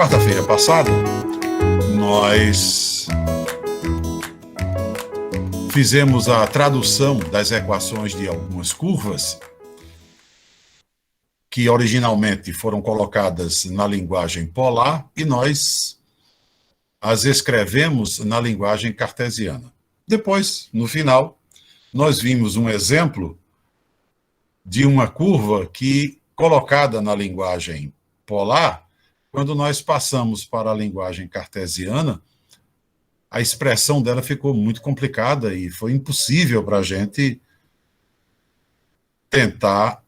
quarta-feira passada, nós fizemos a tradução das equações de algumas curvas que originalmente foram colocadas na linguagem polar e nós as escrevemos na linguagem cartesiana. Depois, no final, nós vimos um exemplo de uma curva que, colocada na linguagem polar, quando nós passamos para a linguagem cartesiana, a expressão dela ficou muito complicada e foi impossível para a gente tentar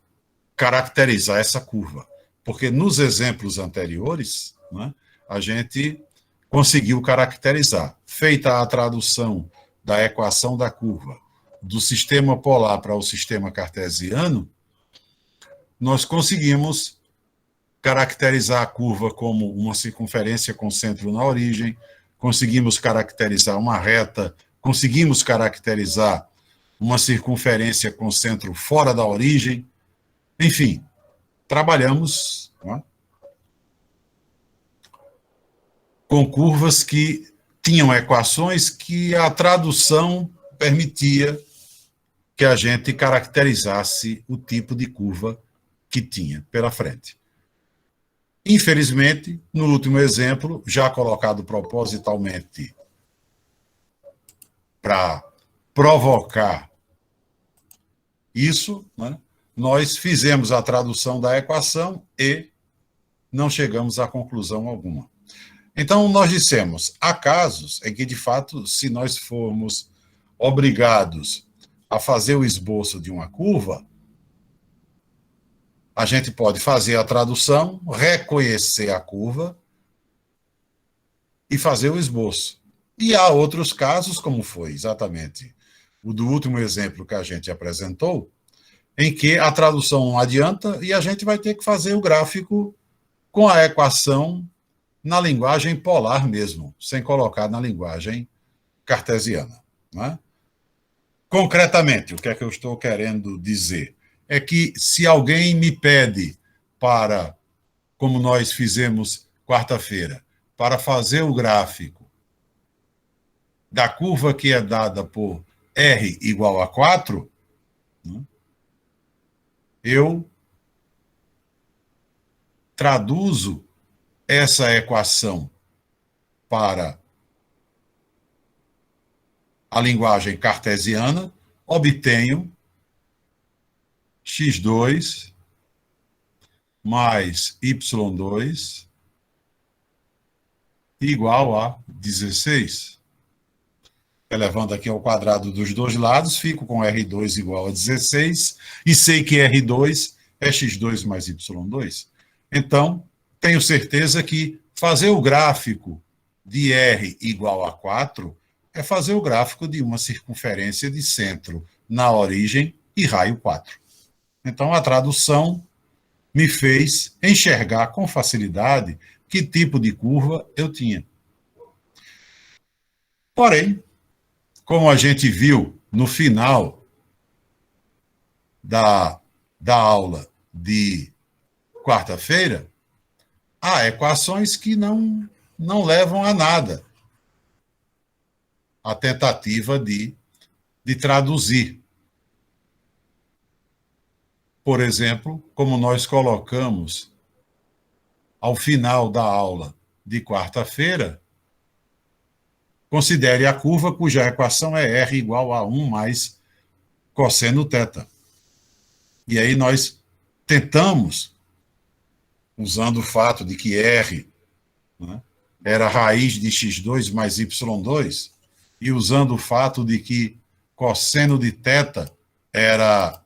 caracterizar essa curva. Porque nos exemplos anteriores, né, a gente conseguiu caracterizar. Feita a tradução da equação da curva do sistema polar para o sistema cartesiano, nós conseguimos caracterizar a curva como uma circunferência com centro na origem, conseguimos caracterizar uma reta, conseguimos caracterizar uma circunferência com centro fora da origem. Enfim, trabalhamos, né, com curvas que tinham equações que a tradução permitia que a gente caracterizasse o tipo de curva que tinha pela frente. Infelizmente, no último exemplo, já colocado propositalmente para provocar isso, né, nós fizemos a tradução da equação e não chegamos a conclusão alguma. Então, nós dissemos, há casos em que, de fato, se nós formos obrigados a fazer o esboço de uma curva, a gente pode fazer a tradução, reconhecer a curva e fazer o esboço. E há outros casos, como foi exatamente o do último exemplo que a gente apresentou, em que a tradução não adianta e a gente vai ter que fazer o gráfico com a equação na linguagem polar mesmo, sem colocar na linguagem cartesiana, né? Concretamente, o que é que eu estou querendo dizer? É que se alguém me pede para, como nós fizemos quarta-feira, para fazer o gráfico da curva que é dada por R igual a 4, né, eu traduzo essa equação para a linguagem cartesiana, obtenho x2 mais y2 igual a 16. Elevando aqui ao quadrado dos dois lados, fico com R2 igual a 16, e sei que R2 é x2 mais y2. Então, tenho certeza que fazer o gráfico de R igual a 4 é fazer o gráfico de uma circunferência de centro na origem e raio 4. Então, a tradução me fez enxergar com facilidade que tipo de curva eu tinha. Porém, como a gente viu no final da aula de quarta-feira, há equações que não levam a nada a tentativa de traduzir. Por exemplo, como nós colocamos ao final da aula de quarta-feira, considere a curva cuja equação é R igual a 1 mais cosseno θ. E aí nós tentamos, usando o fato de que R, né, era a raiz de x2 mais y2, e usando o fato de que cosseno de θ era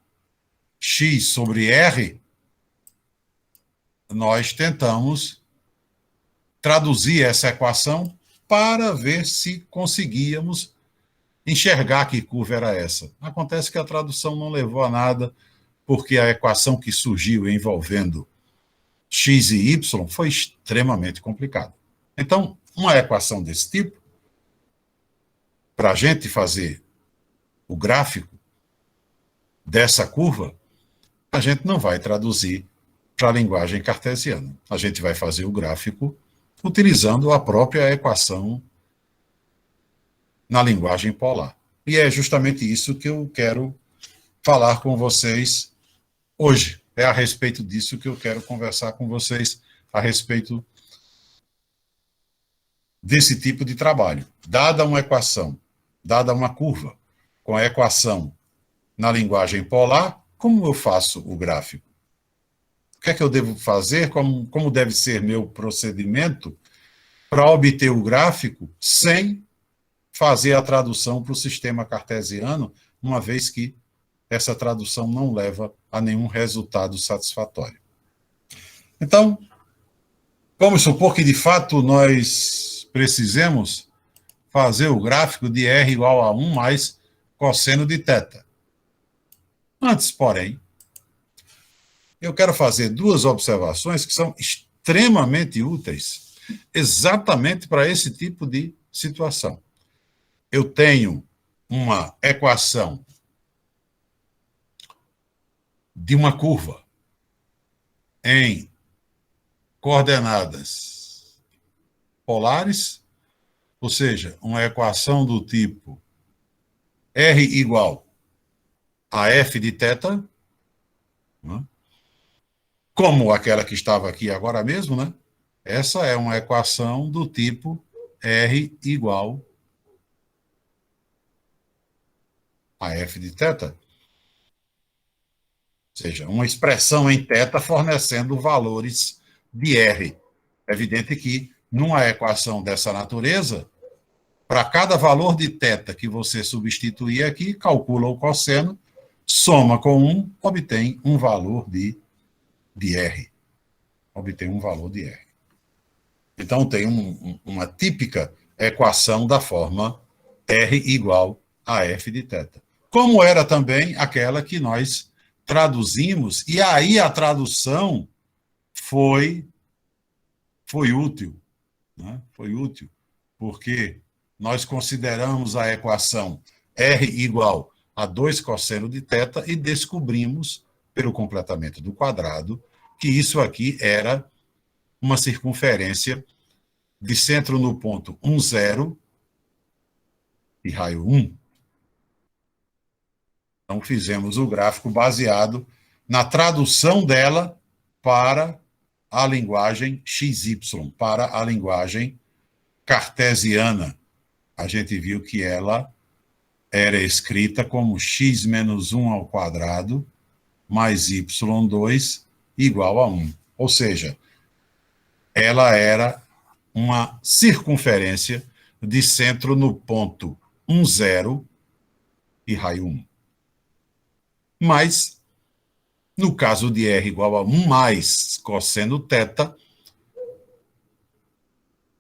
x sobre R, nós tentamos traduzir essa equação para ver se conseguíamos enxergar que curva era essa. Acontece que a tradução não levou a nada, porque a equação que surgiu envolvendo x e y foi extremamente complicada. Então, uma equação desse tipo, para a gente fazer o gráfico dessa curva, a gente não vai traduzir para a linguagem cartesiana. A gente vai fazer o gráfico utilizando a própria equação na linguagem polar. E é justamente isso que eu quero falar com vocês hoje. É a respeito disso que eu quero conversar com vocês, a respeito desse tipo de trabalho. Dada uma equação, dada uma curva, com a equação na linguagem polar, como eu faço o gráfico? O que é que eu devo fazer? Como deve ser meu procedimento para obter o gráfico sem fazer a tradução para o sistema cartesiano, uma vez que essa tradução não leva a nenhum resultado satisfatório. Então, vamos supor que, de fato, nós precisemos fazer o gráfico de R igual a 1 mais cosseno de θ. Antes, porém, eu quero fazer duas observações que são extremamente úteis exatamente para esse tipo de situação. Eu tenho uma equação de uma curva em coordenadas polares, ou seja, uma equação do tipo R igual a f de θ, né? Como aquela que estava aqui agora mesmo, né? Essa é uma equação do tipo R igual a f de θ. Ou seja, uma expressão em θ fornecendo valores de R. É evidente que, numa equação dessa natureza, para cada valor de θ que você substituir aqui, calcula o cosseno, soma com 1, obtém um valor de R. Obtém um valor de R. Então, tem uma típica equação da forma R igual a f de θ. Como era também aquela que nós traduzimos, e aí a tradução foi útil. Né? Foi útil, porque nós consideramos a equação R igual a 2 cosseno de θ e descobrimos, pelo completamento do quadrado, que isso aqui era uma circunferência de centro no ponto 1, 0 e raio 1. Então, fizemos o gráfico baseado na tradução dela para a linguagem XY, para a linguagem cartesiana. A gente viu que ela era escrita como x menos 1 ao quadrado mais y2 igual a 1. Ou seja, ela era uma circunferência de centro no ponto 1, 0 e raio 1. Mas, no caso de R igual a 1 mais cosseno θ,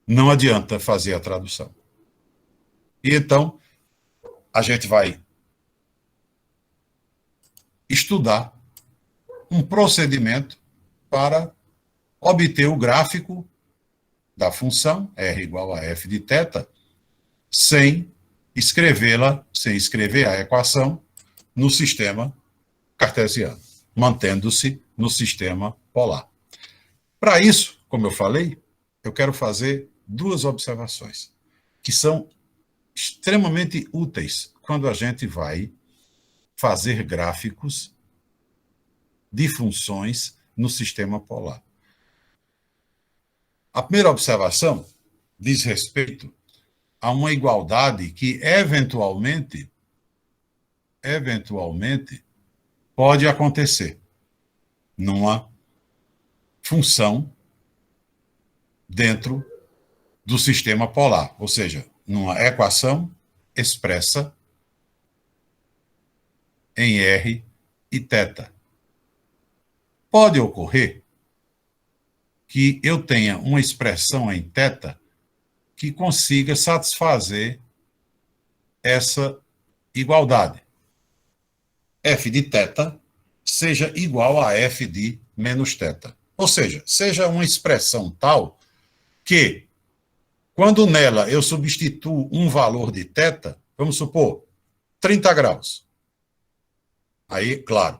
não adianta fazer a tradução. E então, a gente vai estudar um procedimento para obter o gráfico da função R igual a f de θ, sem escrevê-la, sem escrever a equação no sistema cartesiano, mantendo-se no sistema polar. Para isso, como eu falei, eu quero fazer duas observações, que são extremamente úteis quando a gente vai fazer gráficos de funções no sistema polar. A primeira observação diz respeito a uma igualdade que, eventualmente, pode acontecer numa função dentro do sistema polar, ou seja, numa equação expressa em R e θ. Pode ocorrer que eu tenha uma expressão em θ que consiga satisfazer essa igualdade. F de θ seja igual a F de menos θ. Ou seja uma expressão tal que, quando nela eu substituo um valor de θ, vamos supor, 30 graus. Aí, claro,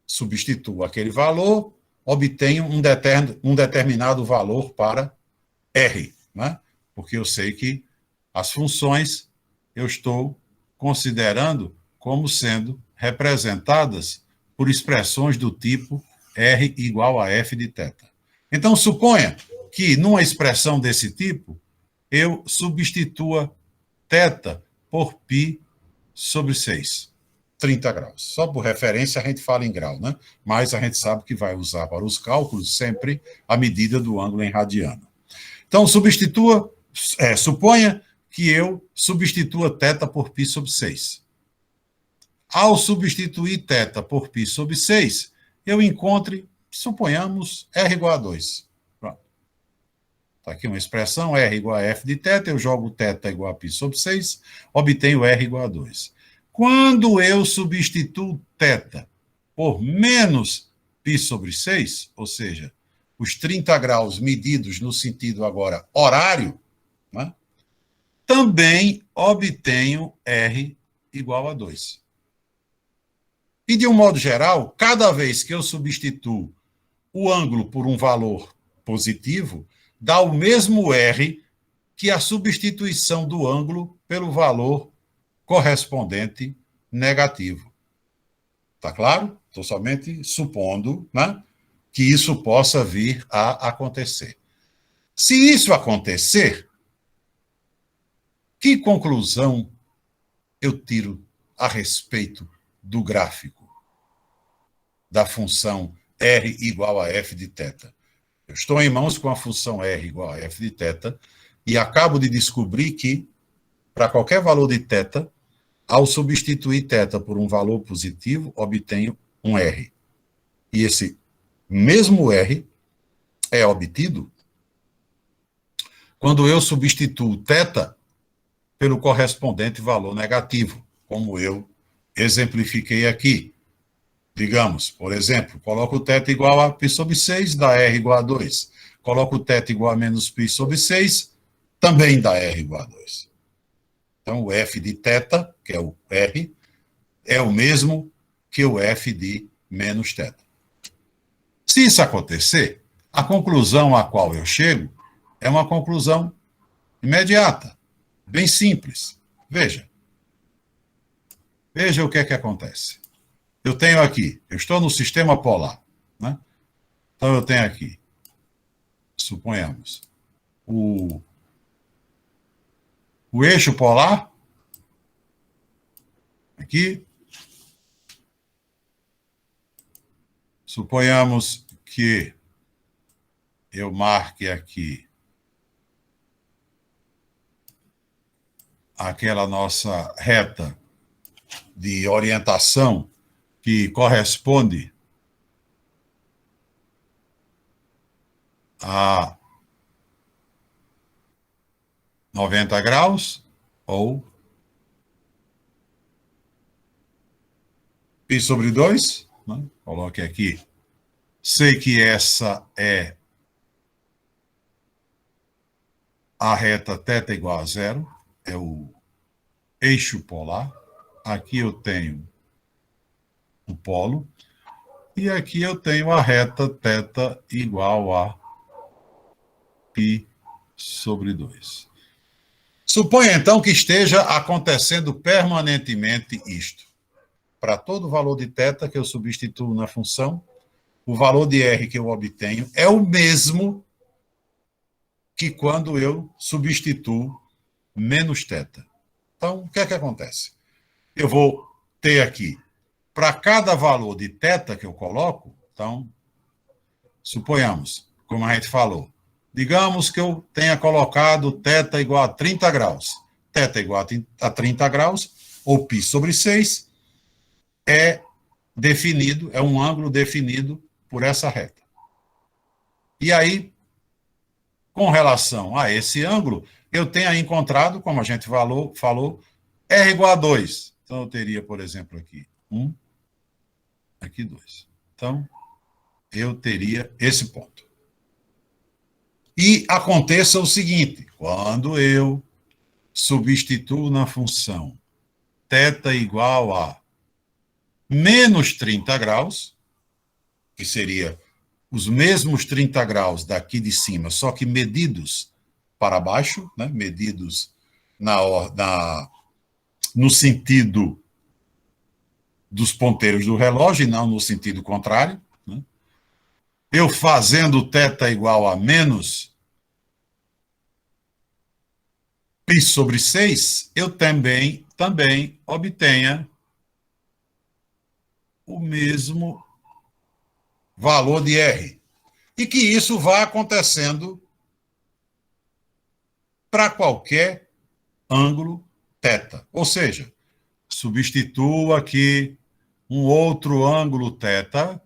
substituo aquele valor, obtenho um determinado valor para R, né? Porque eu sei que as funções eu estou considerando como sendo representadas por expressões do tipo R igual a f de θ. Então, suponha que numa expressão desse tipo, eu substitua θ por π sobre 6, 30 graus. Só por referência a gente fala em grau, né? Mas a gente sabe que vai usar para os cálculos sempre a medida do ângulo em radiano. Então, suponha que eu substitua θ por π sobre 6. Ao substituir θ por π sobre 6, eu encontre, suponhamos, R igual a 2. Pronto. Está aqui uma expressão, R igual a f de θ, eu jogo θ igual a π sobre 6, obtenho R igual a 2. Quando eu substituo θ por menos π sobre 6, ou seja, os 30 graus medidos no sentido agora horário, né, também obtenho R igual a 2. E, de um modo geral, cada vez que eu substituo o ângulo por um valor positivo, dá o mesmo R que a substituição do ângulo pelo valor correspondente negativo. Está claro? Estou somente supondo, né, que isso possa vir a acontecer. Se isso acontecer, que conclusão eu tiro a respeito do gráfico da função R igual a f de θ? Eu estou em mãos com a função R igual a f de θ e acabo de descobrir que, para qualquer valor de θ, ao substituir θ por um valor positivo, obtenho um R. E esse mesmo R é obtido quando eu substituo θ pelo correspondente valor negativo, como eu exemplifiquei aqui. Digamos, por exemplo, coloco θ igual a π sobre 6, dá R igual a 2. Coloco θ igual a menos π sobre 6, também dá R igual a 2. Então, o f de θ, que é o R, é o mesmo que o f de menos θ. Se isso acontecer, a conclusão a qual eu chego é uma conclusão imediata, bem simples. Veja o que é que acontece. Eu tenho aqui, eu estou no sistema polar, né? Então eu tenho aqui, suponhamos, o eixo polar, aqui, suponhamos que eu marque aqui aquela nossa reta de orientação que corresponde a 90 graus, ou π sobre 2, né? Coloque aqui. Sei que essa é a reta θ igual a 0, é o eixo polar. Aqui eu tenho o polo, e aqui eu tenho a reta θ igual a π sobre 2. Suponha, então, que esteja acontecendo permanentemente isto. Para todo valor de θ que eu substituo na função, o valor de R que eu obtenho é o mesmo que quando eu substituo menos θ. Então, o que é que acontece? Eu vou ter aqui, para cada valor de θ que eu coloco, então, suponhamos, como a gente falou, digamos que eu tenha colocado θ igual a 30 graus. θ igual a 30 graus, ou π sobre 6, é definido, é um ângulo definido por essa reta. E aí, com relação a esse ângulo, eu tenho encontrado, como a gente falou, R igual a 2. Então, eu teria, por exemplo, aqui 1, aqui 2. Então, eu teria esse ponto. E aconteça o seguinte, quando eu substituo na função θ igual a menos 30 graus, que seria os mesmos 30 graus daqui de cima, só que medidos para baixo, né, medidos no sentido dos ponteiros do relógio e não no sentido contrário. Né? Eu fazendo θ igual a menos π sobre 6, eu também obtenha o mesmo valor de R. E que isso vá acontecendo para qualquer ângulo θ. Ou seja, substituo aqui um outro ângulo θ,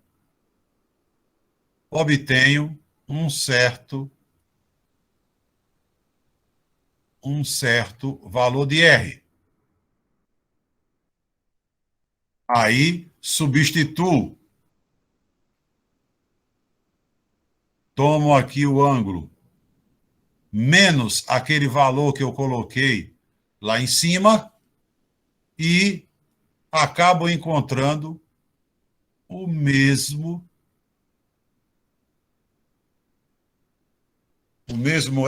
obtenho um certo valor de R. Aí, substituo. Tomo aqui o ângulo menos aquele valor que eu coloquei lá em cima e acabo encontrando o mesmo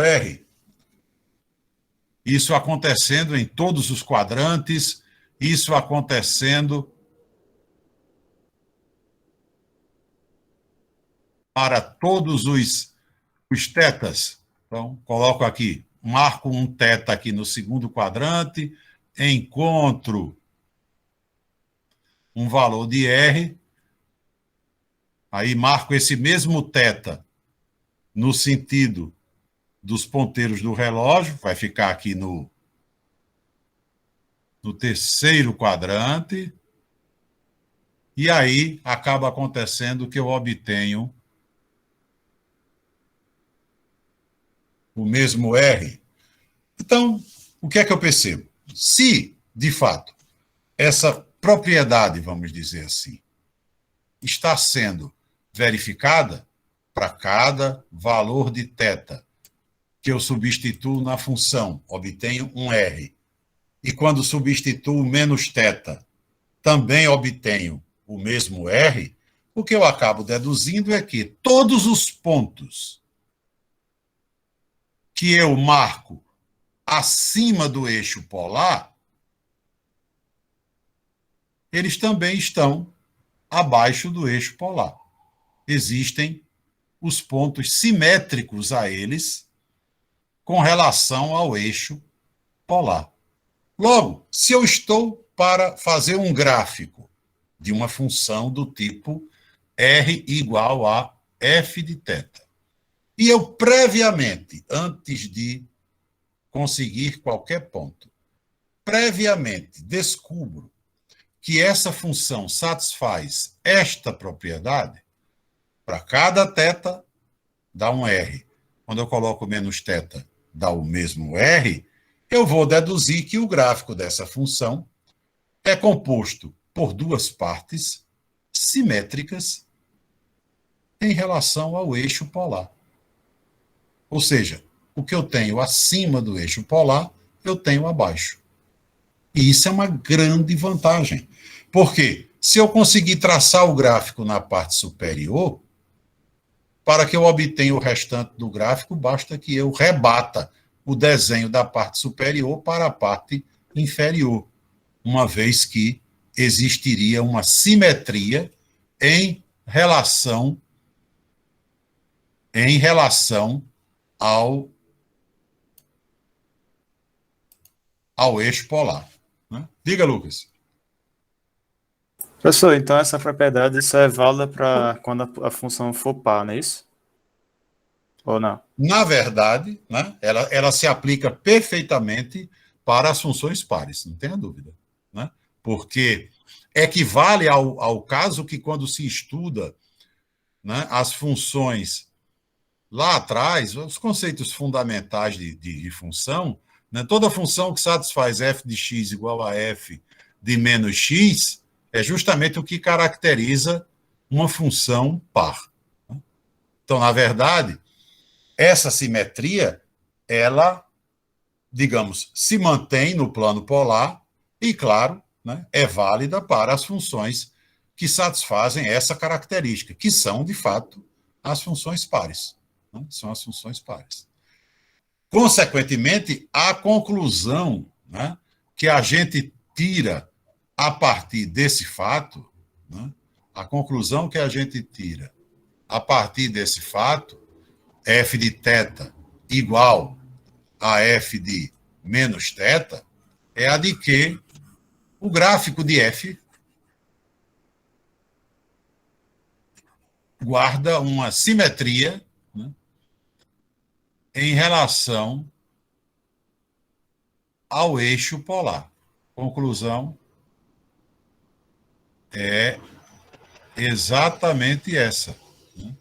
R. Isso acontecendo em todos os quadrantes, isso acontecendo para todos os tetas. Então, coloco aqui, marco um θ aqui no segundo quadrante, encontro um valor de R, aí marco esse mesmo θ no sentido dos ponteiros do relógio, vai ficar aqui no terceiro quadrante, e aí acaba acontecendo que eu obtenho o mesmo R. Então, o que é que eu percebo? Se, de fato, essa propriedade, vamos dizer assim, está sendo verificada para cada valor de θ que eu substituo na função, obtenho um R. E quando substituo menos θ, também obtenho o mesmo R, o que eu acabo deduzindo é que todos os pontos que eu marco acima do eixo polar, eles também estão abaixo do eixo polar. Existem os pontos simétricos a eles com relação ao eixo polar. Logo, se eu estou para fazer um gráfico de uma função do tipo R igual a f de θ, e eu previamente, antes de conseguir qualquer ponto, previamente descubro que essa função satisfaz esta propriedade, para cada θ dá um R. Quando eu coloco menos θ, dá o mesmo R, eu vou deduzir que o gráfico dessa função é composto por duas partes simétricas em relação ao eixo polar. Ou seja, o que eu tenho acima do eixo polar, eu tenho abaixo. E isso é uma grande vantagem. Porque se eu conseguir traçar o gráfico na parte superior, para que eu obtenha o restante do gráfico, basta que eu rebata o desenho da parte superior para a parte inferior, uma vez que existiria uma simetria em relação ao eixo polar. Né? Diga, Lucas. Professor, então essa propriedade só é válida para quando a função for par, não é isso? Ou não? Na verdade, né, ela se aplica perfeitamente para as funções pares, não tenha dúvida. Né? Porque equivale ao caso que, quando se estuda, né, as funções lá atrás, os conceitos fundamentais de função, né, toda função que satisfaz f de x igual a f de menos x é justamente o que caracteriza uma função par. Então, na verdade, essa simetria, ela, digamos, se mantém no plano polar e, claro, né, é válida para as funções que satisfazem essa característica, que são, de fato, as funções pares. Né? São as funções pares. Consequentemente, a conclusão, né, que a gente tira a partir desse fato, né, a conclusão que a gente tira a partir desse fato, f de θ igual a f de menos θ, é a de que o gráfico de f guarda uma simetria, né, em relação ao eixo polar. Conclusão é exatamente essa, né?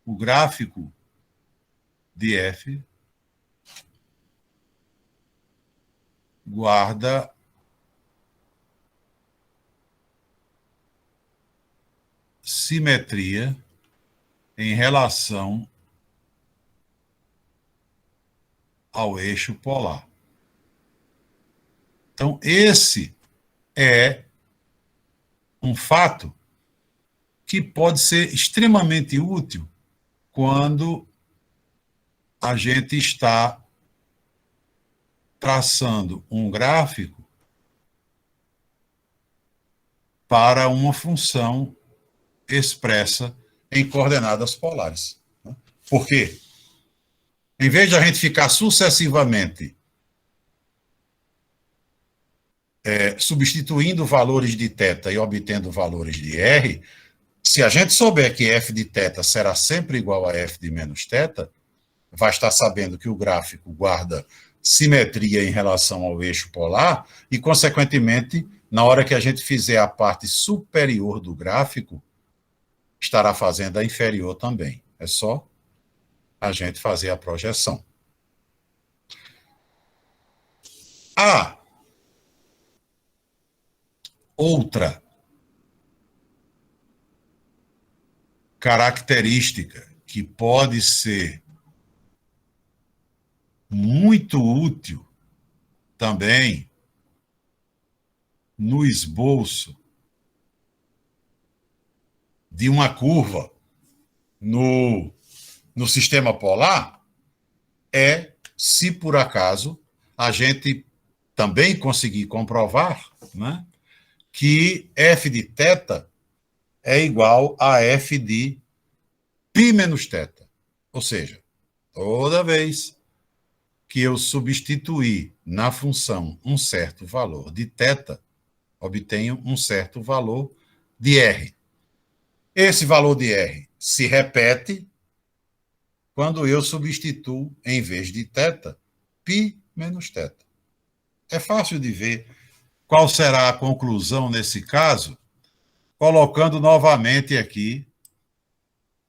O gráfico de f guarda simetria em relação ao eixo polar. Então, esse é um fato que pode ser extremamente útil quando a gente está traçando um gráfico para uma função expressa em coordenadas polares. Por quê? Em vez de a gente ficar sucessivamente substituindo valores de θ e obtendo valores de r, se a gente souber que f de θ será sempre igual a f de menos θ, vai estar sabendo que o gráfico guarda simetria em relação ao eixo polar e, consequentemente, na hora que a gente fizer a parte superior do gráfico, estará fazendo a inferior também. É só a gente fazer a projeção. A outra característica que pode ser muito útil também no esboço de uma curva no sistema polar é, se por acaso a gente também conseguir comprovar, né, que f de θ é igual a f de π menos θ. Ou seja, toda vez que eu substituir na função um certo valor de θ, obtenho um certo valor de r. Esse valor de r se repete quando eu substituo, em vez de θ, π menos θ. É fácil de ver qual será a conclusão nesse caso, colocando novamente aqui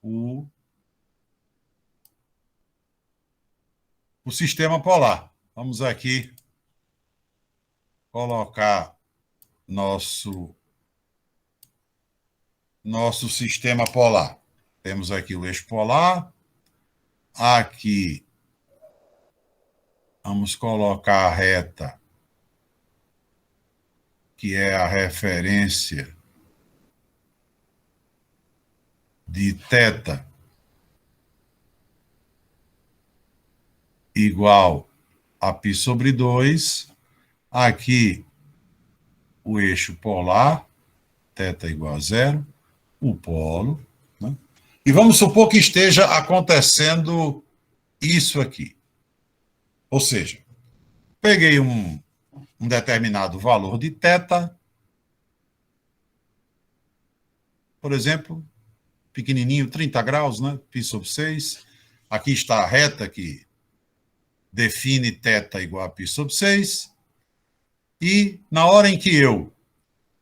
o sistema polar. Vamos aqui colocar nosso sistema polar. Temos aqui o eixo polar. Aqui vamos colocar a reta, que é a referência de θ igual a π sobre 2. Aqui o eixo polar, θ igual a 0, o polo, né? E vamos supor que esteja acontecendo isso aqui. Ou seja, peguei um determinado valor de θ, por exemplo, pequenininho, 30 graus, né? π sobre 6. Aqui está a reta que define θ igual a π sobre 6. E na hora em que eu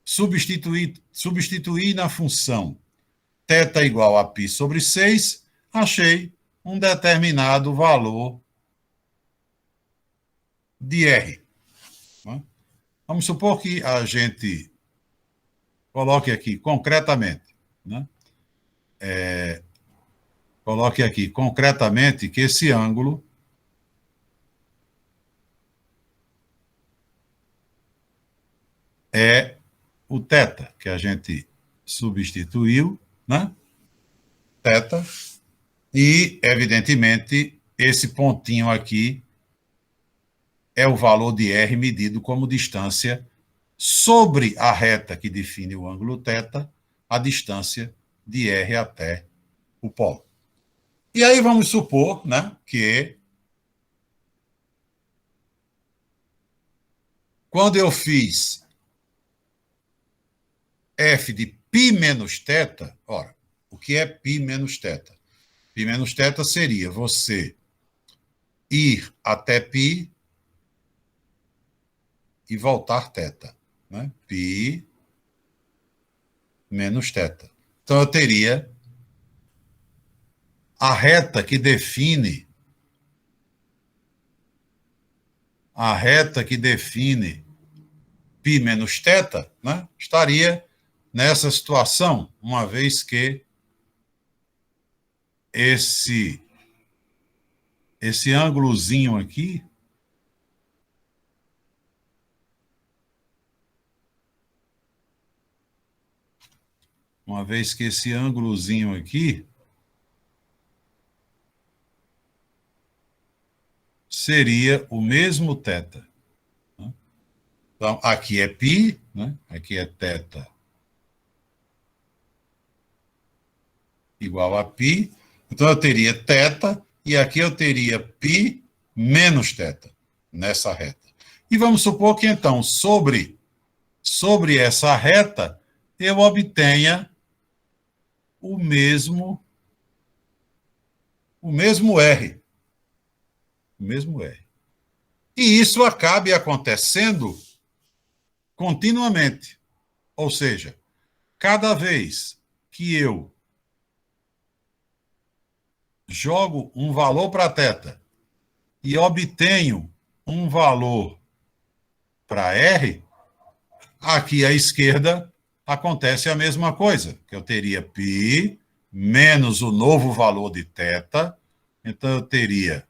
substituir na função θ igual a π sobre 6, achei um determinado valor de R. Vamos supor que a gente coloque aqui concretamente, né? Coloque aqui concretamente que esse ângulo é o θ, que a gente substituiu, né? θ, e, evidentemente, esse pontinho aqui é o valor de R medido como distância sobre a reta que define o ângulo θ, a distância de R até o polo. E aí vamos supor, né, que quando eu fiz F de π menos θ, ora, o que é π menos θ? Π menos θ seria você ir até π e voltar θ, né? Π menos θ. Então eu teria a reta que define π menos θ, né? Estaria nessa situação, uma vez que esse ângulozinho aqui seria o mesmo θ. Então, aqui é π, né? Aqui é θ igual a π. Então, eu teria θ, e aqui eu teria π menos θ, nessa reta. E vamos supor que, então, sobre essa reta, eu obtenha o mesmo R. O mesmo R. E isso acabe acontecendo continuamente. Ou seja, cada vez que eu jogo um valor para θ e obtenho um valor para R, aqui à esquerda acontece a mesma coisa, que eu teria π menos o novo valor de θ, então eu teria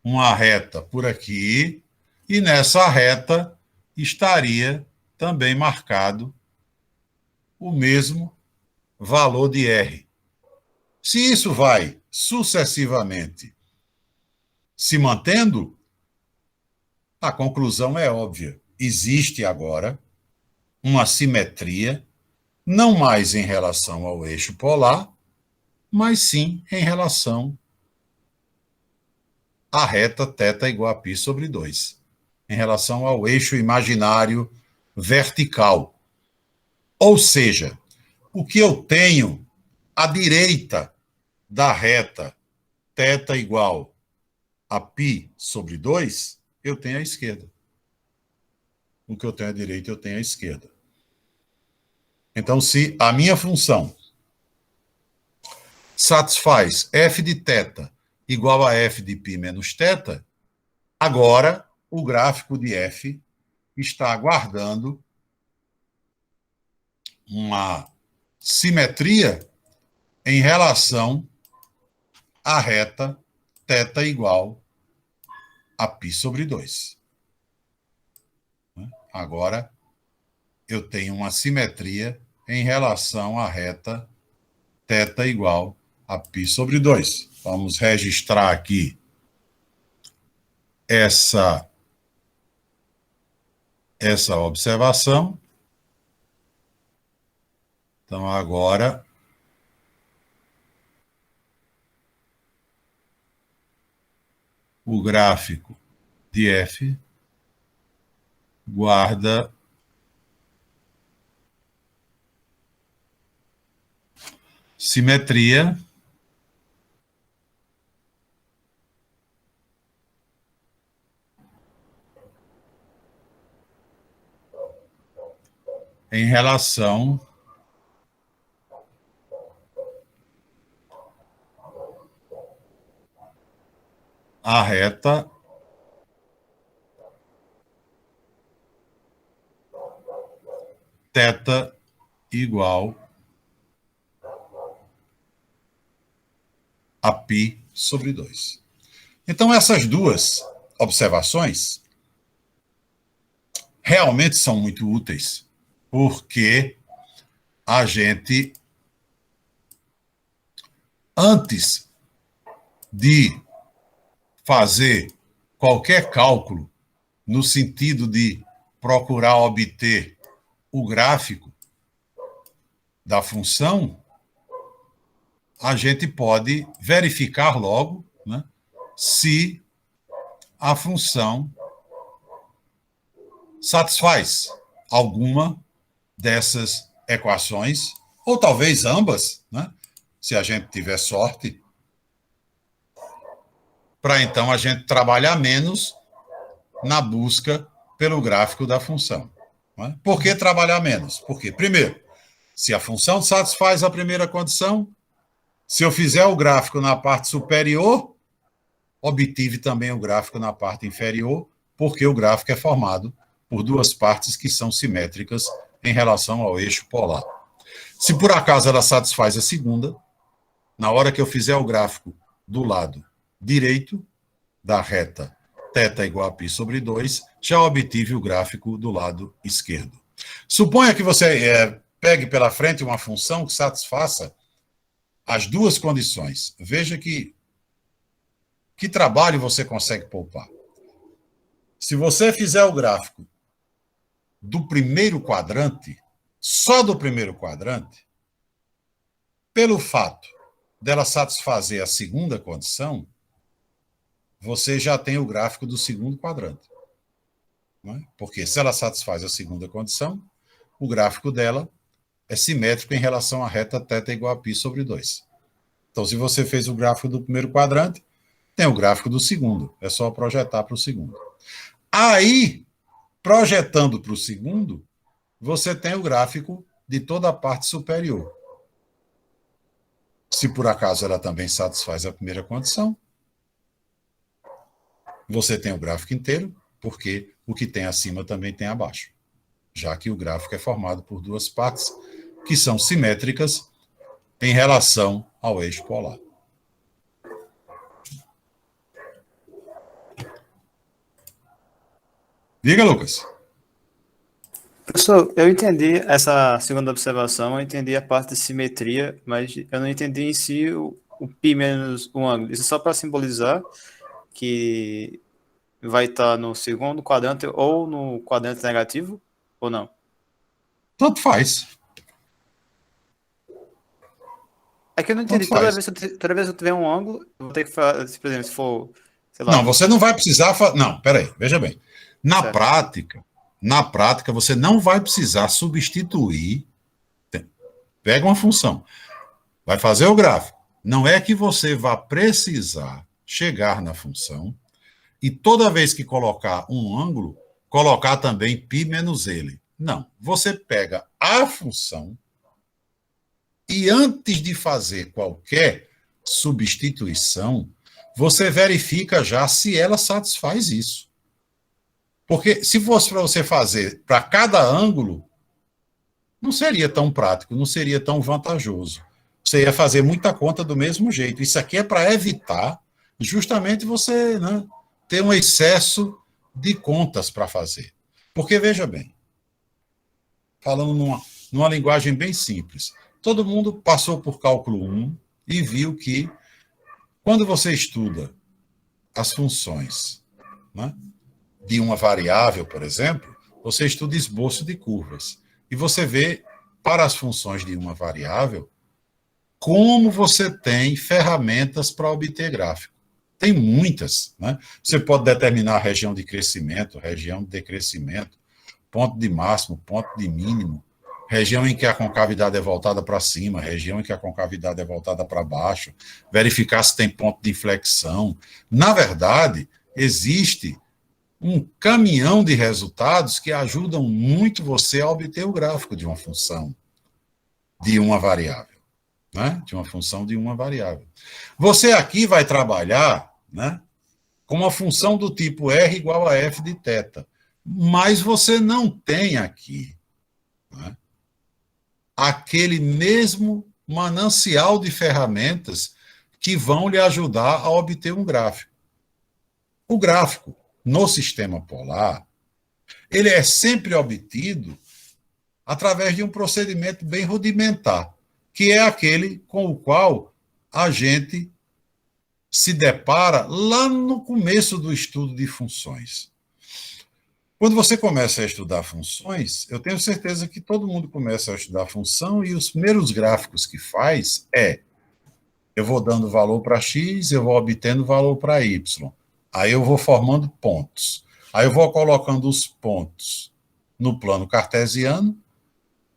uma reta por aqui, e nessa reta estaria também marcado o mesmo valor de R. Se isso vai sucessivamente se mantendo, a conclusão é óbvia. Existe agora uma simetria, não mais em relação ao eixo polar, mas sim em relação à reta θ igual a π sobre 2, em relação ao eixo imaginário vertical. Ou seja, o que eu tenho à direita da reta θ igual a π sobre 2, eu tenho à esquerda. O que eu tenho à direita, eu tenho à esquerda. Então, se a minha função satisfaz f de θ igual a f de π menos θ, agora o gráfico de f está guardando uma simetria em relação à reta θ igual a π sobre 2. Agora, eu tenho uma simetria em relação à reta θ igual a π sobre 2. Vamos registrar aqui essa observação. Então, agora, o gráfico de f guarda simetria em relação à reta θ igual a π sobre 2. Então, essas duas observações realmente são muito úteis, porque a gente, antes de fazer qualquer cálculo no sentido de procurar obter o gráfico da função, a gente pode verificar logo, né, se a função satisfaz alguma dessas equações, ou talvez ambas, né, se a gente tiver sorte, para então a gente trabalhar menos na busca pelo gráfico da função. Né? Por que trabalhar menos? Porque, primeiro, se a função satisfaz a primeira condição, se eu fizer o gráfico na parte superior, obtive também o gráfico na parte inferior, porque o gráfico é formado por duas partes que são simétricas em relação ao eixo polar. Se por acaso ela satisfaz a segunda, na hora que eu fizer o gráfico do lado direito da reta θ igual a π sobre 2, já obtive o gráfico do lado esquerdo. Suponha que você pegue pela frente uma função que satisfaça as duas condições. Veja que trabalho você consegue poupar. Se você fizer o gráfico do primeiro quadrante, só do primeiro quadrante, pelo fato dela satisfazer a segunda condição, você já tem o gráfico do segundo quadrante. Não é? Porque se ela satisfaz a segunda condição, o gráfico dela é simétrico em relação à reta θ igual a π sobre 2. Então, se você fez o gráfico do primeiro quadrante, tem o gráfico do segundo. É só projetar para o segundo. Aí, projetando para o segundo, você tem o gráfico de toda a parte superior. Se por acaso ela também satisfaz a primeira condição, você tem o gráfico inteiro, porque o que tem acima também tem abaixo, já que o gráfico é formado por duas partes que são simétricas em relação ao eixo polar. Diga, Lucas. Professor, eu entendi essa segunda observação, eu entendi a parte de simetria, mas eu não entendi em si o π menos um ângulo. Isso é só para simbolizar que vai estar no segundo quadrante ou no quadrante negativo, ou não? Tanto faz. É que eu não entendi. Toda vez que eu tiver um ângulo, eu vou ter que fazer, por exemplo, se for, sei lá... Não, você não vai precisar... Não, peraí, veja bem. Na prática, você não vai precisar substituir... Pega uma função, vai fazer o gráfico. Não é que você vá precisar chegar na função e toda vez que colocar um ângulo, colocar também π menos ele. Não. Você pega a função e antes de fazer qualquer substituição, você verifica já se ela satisfaz isso. Porque se fosse para você fazer para cada ângulo, não seria tão prático, não seria tão vantajoso. Você ia fazer muita conta do mesmo jeito. Isso aqui é para evitar justamente você, né, ter um excesso de contas para fazer. Porque, veja bem, falando numa linguagem bem simples, todo mundo passou por cálculo 1 e viu que, quando você estuda as funções, né, de uma variável, por exemplo, você estuda esboço de curvas. E você vê, para as funções de uma variável, como você tem ferramentas para obter gráfico. Tem muitas. Né? Você pode determinar a região de crescimento, região de decrescimento, ponto de máximo, ponto de mínimo, região em que a concavidade é voltada para cima, região em que a concavidade é voltada para baixo, verificar se tem ponto de inflexão. Na verdade, existe um caminhão de resultados que ajudam muito você a obter o gráfico de uma função de uma variável, né? De uma função de uma variável. Você aqui vai trabalhar, né, com uma função do tipo R igual a F de θ, mas você não tem aqui, né, aquele mesmo manancial de ferramentas que vão lhe ajudar a obter um gráfico. O gráfico no sistema polar, ele é sempre obtido através de um procedimento bem rudimentar, que é aquele com o qual a gente se depara lá no começo do estudo de funções. Quando você começa a estudar funções, eu tenho certeza que todo mundo começa a estudar função e os primeiros gráficos que faz eu vou dando valor para x, eu vou obtendo valor para y. Aí eu vou formando pontos. Aí eu vou colocando os pontos no plano cartesiano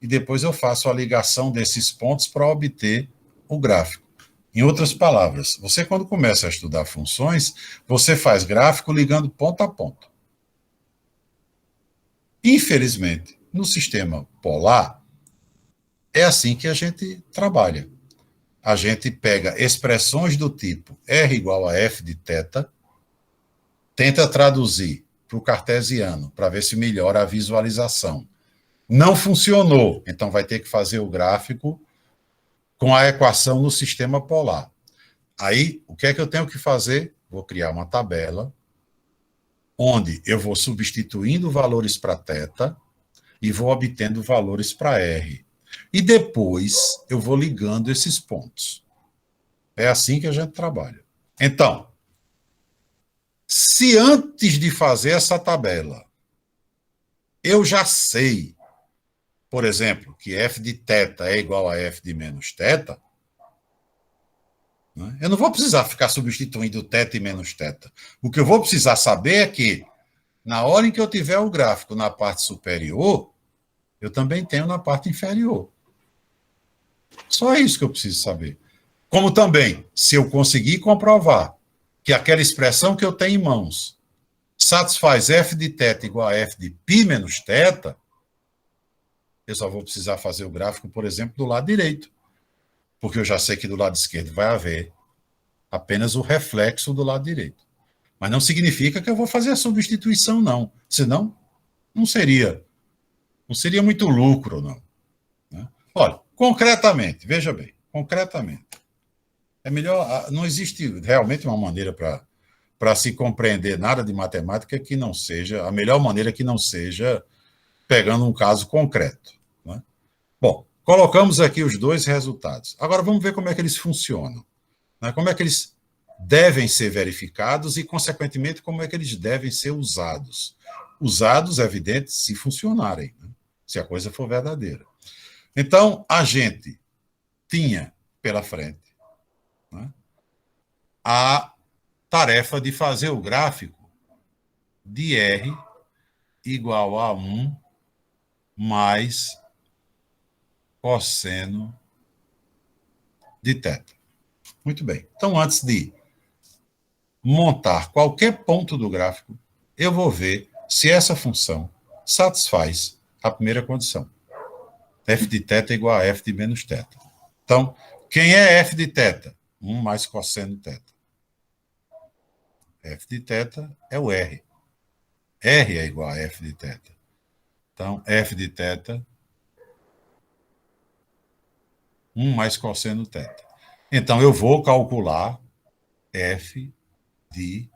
e depois eu faço a ligação desses pontos para obter o gráfico. Em outras palavras, você quando começa a estudar funções, você faz gráfico ligando ponto a ponto. Infelizmente, no sistema polar, é assim que a gente trabalha. A gente pega expressões do tipo R igual a F de θ, tenta traduzir para o cartesiano, para ver se melhora a visualização. Não funcionou, então vai ter que fazer o gráfico com a equação no sistema polar. Aí, o que é que eu tenho que fazer? Vou criar uma tabela onde eu vou substituindo valores para θ e vou obtendo valores para R. E depois eu vou ligando esses pontos. É assim que a gente trabalha. Então, se antes de fazer essa tabela, eu já sei, por exemplo, que f de θ é igual a f de menos θ, né? Eu não vou precisar ficar substituindo θ e menos θ. O que eu vou precisar saber é que, na hora em que eu tiver o gráfico na parte superior, eu também tenho na parte inferior. Só isso que eu preciso saber. Como também, se eu conseguir comprovar que aquela expressão que eu tenho em mãos satisfaz f de θ igual a f de π menos θ, eu só vou precisar fazer o gráfico, por exemplo, do lado direito. Porque eu já sei que do lado esquerdo vai haver apenas o reflexo do lado direito. Mas não significa que eu vou fazer a substituição, não. Senão, não seria muito lucro, não. Né? Olha, concretamente, veja bem, concretamente, é melhor, não existe realmente uma maneira para se compreender nada de matemática que não seja, a melhor maneira que não seja pegando um caso concreto. Né? Bom, colocamos aqui os dois resultados. Agora vamos ver como é que eles funcionam. Né? Como é que eles devem ser verificados e, consequentemente, como é que eles devem ser usados. Usados, é evidente, se funcionarem, né? Se a coisa for verdadeira. Então, a gente tinha pela frente, né, a tarefa de fazer o gráfico de R igual a 1 mais cosseno de θ. Muito bem. Então, antes de montar qualquer ponto do gráfico, eu vou ver se essa função satisfaz a primeira condição. F de θ igual a F de menos θ. Então, quem é F de θ? 1 mais cosseno de θ. F de θ é o R. R é igual a F de θ. Então, F de θ, 1 mais cosseno θ. Então, eu vou calcular F de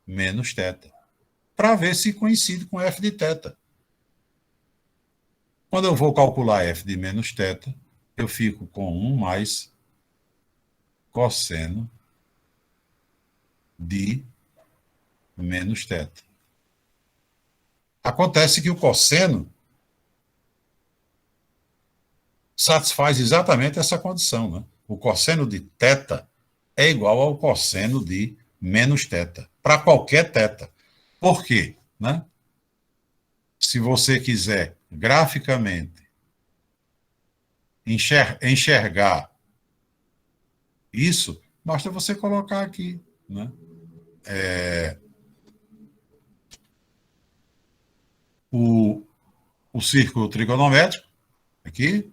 menos θ, para ver se coincide com F de θ. Quando eu vou calcular F de menos θ, eu fico com 1 mais cosseno de menos θ. Acontece que o cosseno satisfaz exatamente essa condição. Né? O cosseno de θ é igual ao cosseno de menos θ, para qualquer θ. Por quê? Né? Se você quiser graficamente enxergar isso, basta você colocar aqui, né? O círculo trigonométrico, aqui.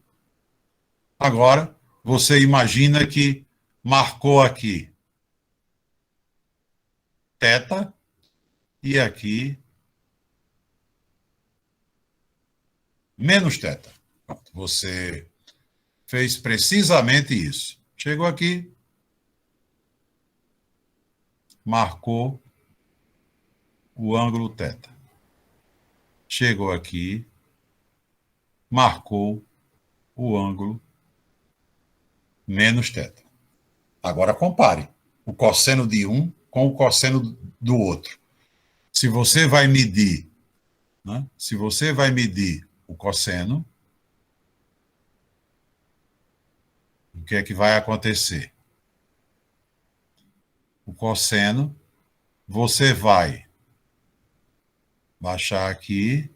Agora, você imagina que marcou aqui θ e aqui menos θ. Você fez precisamente isso. Chegou aqui, marcou o ângulo θ. Chegou aqui, marcou o ângulo menos θ. Agora compare. o cosseno de um com o cosseno do outro. Se você vai medir, né? Se você vai medir o cosseno, o que é que vai acontecer? O cosseno, você vai baixar aqui,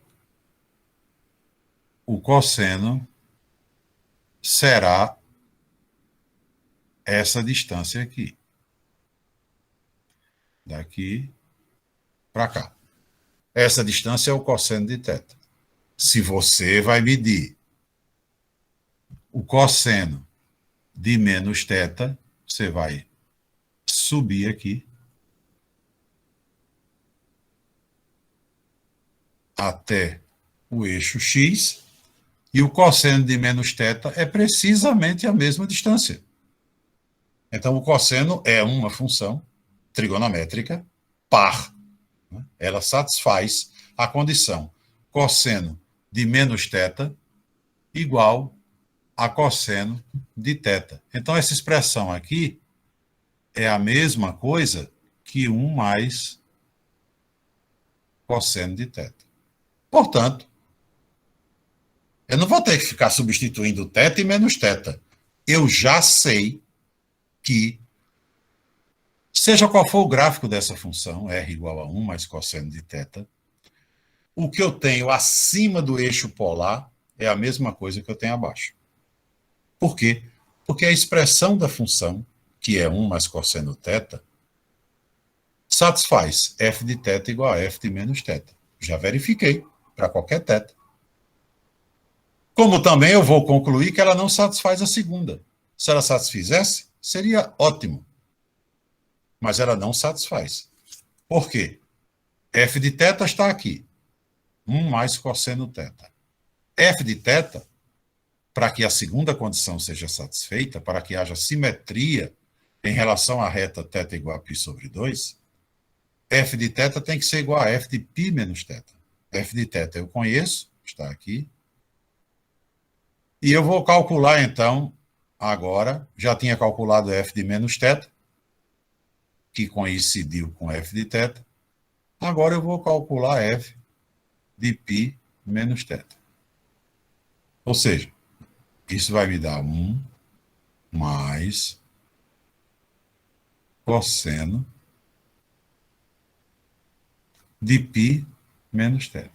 o cosseno será essa distância aqui. Daqui para cá. Essa distância é o cosseno de θ. Se você vai medir o cosseno de menos θ, você vai subir aqui até o eixo x, e o cosseno de menos θ é precisamente a mesma distância. Então, o cosseno é uma função trigonométrica par. Ela satisfaz a condição cosseno de menos θ igual a cosseno de θ. Então, essa expressão aqui é a mesma coisa que 1 mais cosseno de θ. Portanto, eu não vou ter que ficar substituindo θ e menos θ. Eu já sei que, seja qual for o gráfico dessa função, r igual a 1 mais cosseno de θ, o que eu tenho acima do eixo polar é a mesma coisa que eu tenho abaixo. Por quê? Porque a expressão da função, que é 1 mais cosseno θ, satisfaz f de θ igual a f de menos θ. Já verifiquei para qualquer θ. Como também eu vou concluir que ela não satisfaz a segunda. Se ela satisfizesse, seria ótimo. Mas ela não satisfaz. Por quê? F de θ está aqui. 1 mais cosseno θ. F de θ, para que a segunda condição seja satisfeita, para que haja simetria em relação à reta θ igual a π sobre 2, f de θ tem que ser igual a f de π menos θ. F de θ eu conheço, está aqui. E eu vou calcular, então, agora, já tinha calculado f de menos θ, que coincidiu com f de θ. Agora eu vou calcular f de π menos θ. Ou seja, isso vai me dar 1 mais cosseno de π menos θ.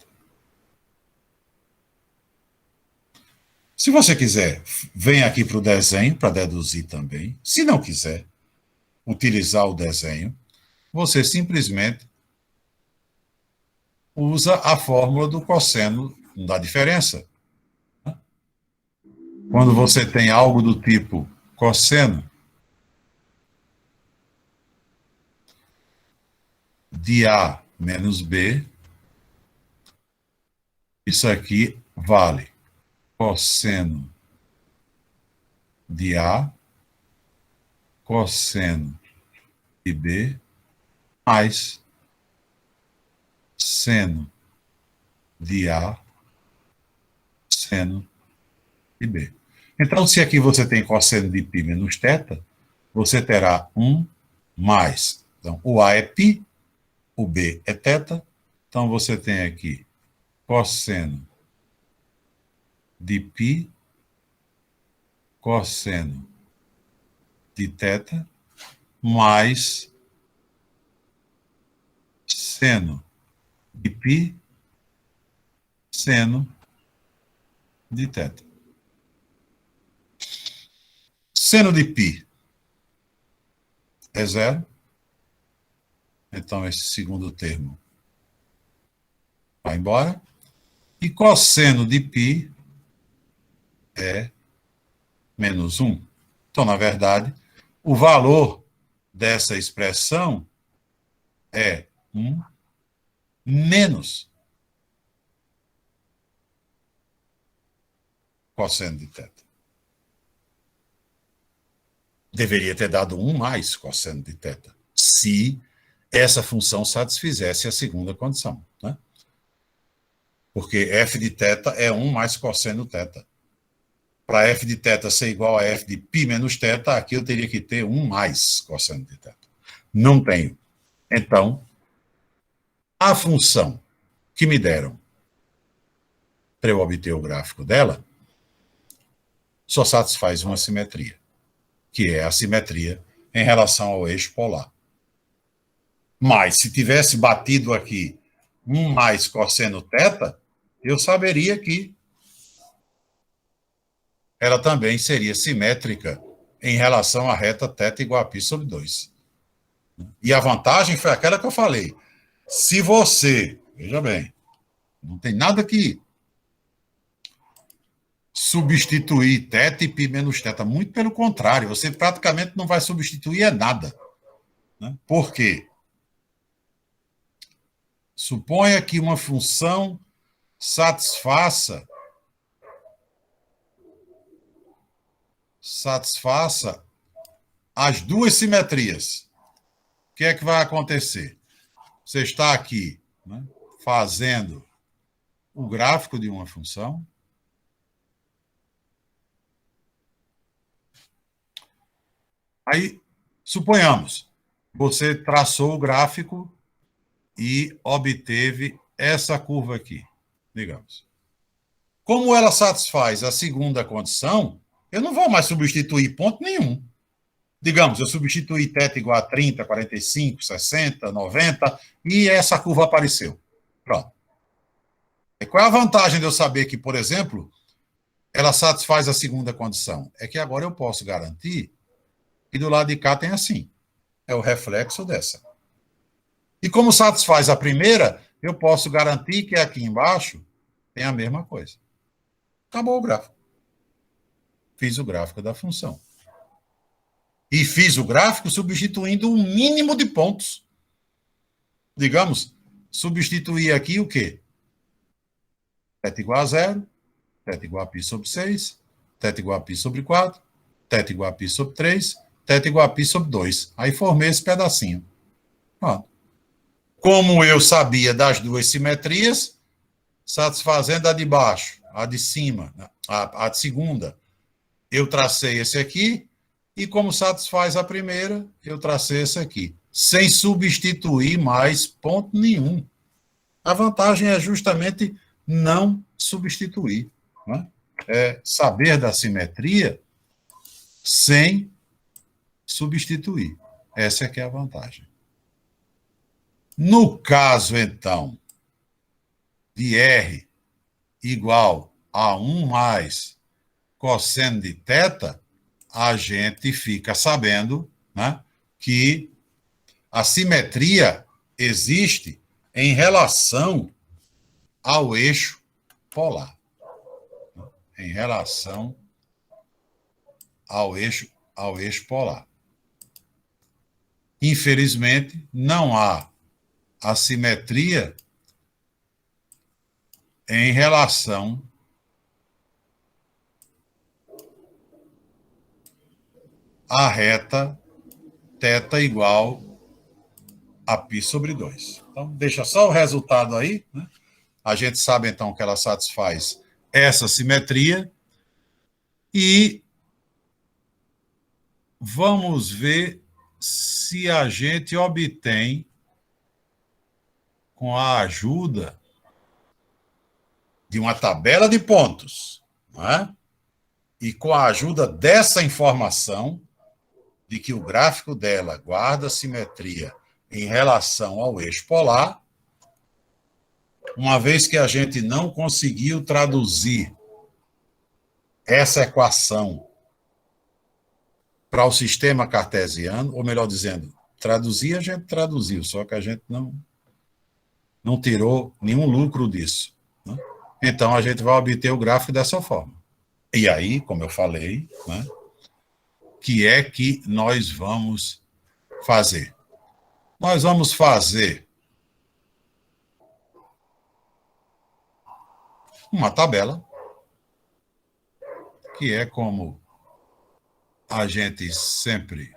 Se você quiser, vem aqui para o desenho para deduzir também. Se não quiser utilizar o desenho, você simplesmente usa a fórmula do cosseno da diferença. Quando você tem algo do tipo cosseno de A menos B, isso aqui vale cosseno de A, cosseno de B, mais seno de A, seno de B. Então, se aqui você tem cosseno de π menos θ, você terá 1 mais. Então, o A é π, o B é θ. Então, você tem aqui cosseno de π, cosseno de θ, mais seno de π, seno de θ. Seno de π é zero. Então, esse segundo termo vai embora. E cosseno de π é menos 1. Então, na verdade, o valor dessa expressão é 1 menos cosseno de θ. Deveria ter dado 1 mais cosseno de θ, se essa função satisfizesse a segunda condição, né? Porque f de θ é 1 mais cosseno θ. Para f de θ ser igual a f de π menos θ, aqui eu teria que ter 1 mais cosseno de θ. Não tenho. Então, a função que me deram para eu obter o gráfico dela só satisfaz uma simetria, que é a simetria em relação ao eixo polar. Mas, se tivesse batido aqui 1 mais cosseno θ, eu saberia que ela também seria simétrica em relação à reta θ igual a π sobre 2. E a vantagem foi aquela que eu falei. Se você, veja bem, não tem nada que substituir θ e π menos θ, muito pelo contrário, você praticamente não vai substituir nada. Né? Por quê? Suponha que uma função satisfaça as duas simetrias. O que é que vai acontecer? Você está aqui, né, fazendo o gráfico de uma função. Aí, suponhamos, você traçou o gráfico e obteve essa curva aqui, digamos. Como ela satisfaz a segunda condição, eu não vou mais substituir ponto nenhum. Digamos, eu substituí θ igual a 30, 45, 60, 90, e essa curva apareceu. Pronto. E qual é a vantagem de eu saber que, por exemplo, ela satisfaz a segunda condição? É que agora eu posso garantir que do lado de cá tem assim. É o reflexo dessa. E como satisfaz a primeira, eu posso garantir que aqui embaixo tem a mesma coisa. Acabou o gráfico. Fiz o gráfico da função. E fiz o gráfico substituindo um mínimo de pontos. Digamos, substituir aqui o quê? θ igual a 0, θ igual a π sobre 6, θ igual a π sobre 4, θ igual a π sobre 3, θ igual a π sobre 2. Aí formei esse pedacinho. Pronto. Como eu sabia das duas simetrias, satisfazendo a de baixo, a de cima, a de segunda, eu tracei esse aqui, e como satisfaz a primeira, eu tracei esse aqui, sem substituir mais ponto nenhum. A vantagem é justamente não substituir. Né? É saber da simetria sem substituir. Essa é que é a vantagem. No caso, então, de R igual a 1 mais cosseno de θ, a gente fica sabendo, né, que a simetria existe em relação ao eixo polar. Em relação ao eixo polar. Infelizmente, não há assimetria em relação à reta θ igual a π sobre 2. Então, deixa só o resultado aí. Né? A gente sabe, então, que ela satisfaz essa simetria. E vamos ver se a gente obtém, com a ajuda de uma tabela de pontos, não é? E com a ajuda dessa informação, de que o gráfico dela guarda simetria em relação ao eixo polar, uma vez que a gente não conseguiu traduzir essa equação para o sistema cartesiano, ou melhor dizendo, traduzir a gente traduziu, só que a gente não tirou nenhum lucro disso. Né? Então, a gente vai obter o gráfico dessa forma. E aí, como eu falei, né, que é que nós vamos fazer? Nós vamos fazer uma tabela, que é como a gente sempre